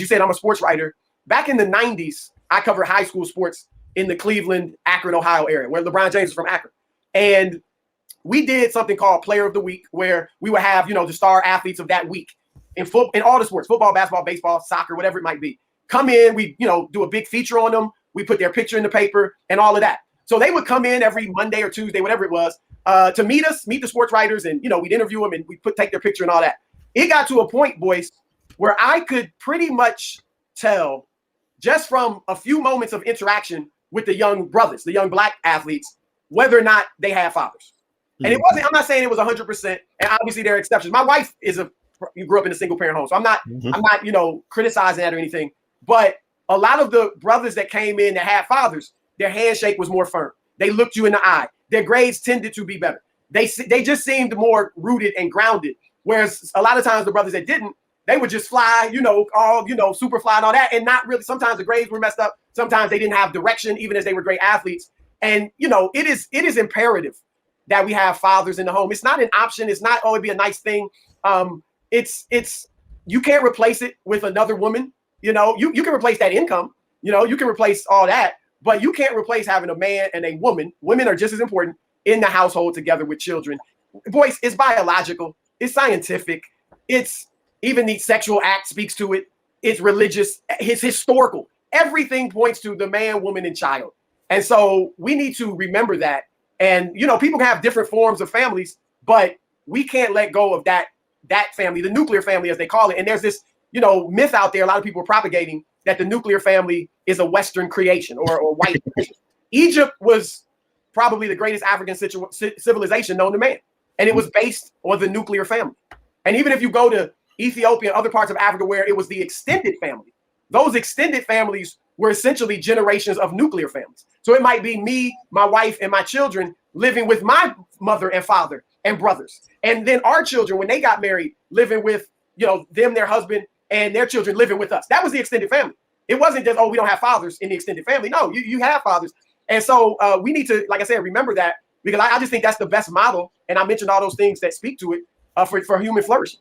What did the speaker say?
you said, I'm a sports writer. Back in the 90s, I covered high school sports in the Cleveland, Akron, Ohio area, where LeBron James is from Akron. And we did something called Player of the Week, where we would have, the star athletes of that week in all the sports, football, basketball, baseball, soccer, whatever it might be. Come in, we, do a big feature on them. We put their picture in the paper and all of that. So they would come in every Monday or Tuesday, whatever it was, to meet the sports writers, and we'd interview them and we take their picture and all that. It got to a point, boys, where I could pretty much tell just from a few moments of interaction with the young brothers, the young black athletes, whether or not they had fathers. And it wasn't, I'm not saying it was 100%, and obviously there are exceptions. My wife you grew up in a single parent home, so I'm not, criticizing that or anything. But a lot of the brothers that came in that had fathers, their handshake was more firm. They looked you in the eye. Their grades tended to be better. They just seemed more rooted and grounded. Whereas a lot of times the brothers that didn't, they would just fly, all, super fly and all that. And not really, sometimes the grades were messed up. Sometimes they didn't have direction, even as they were great athletes. And, it is imperative that we have fathers in the home. It's not an option. It's not, it'd be a nice thing. It's you can't replace it with another woman. You can replace that income. You can replace all that, but you can't replace having a man and a woman. Women are just as important in the household together with children. Boys, it's biological. It's scientific. It's even the sexual act speaks to it. It's religious. It's historical. Everything points to the man, woman, and child. And so we need to remember that. And, people can have different forms of families, but we can't let go of that family, the nuclear family, as they call it. And there's this, myth out there a lot of people are propagating that the nuclear family is a Western creation or white creation. Egypt was probably the greatest African civilization known to man. And it was based on the nuclear family. And even if you go to Ethiopia and other parts of Africa where it was the extended family, those extended families were essentially generations of nuclear families. So it might be me, my wife, and my children living with my mother and father and brothers. And then our children, when they got married, living with, them, their husband, and their children living with us. That was the extended family. It wasn't just, we don't have fathers in the extended family. No, you have fathers. And so we need to, like I said, remember that, because I just think that's the best model. And I mentioned all those things that speak to it for human flourishing.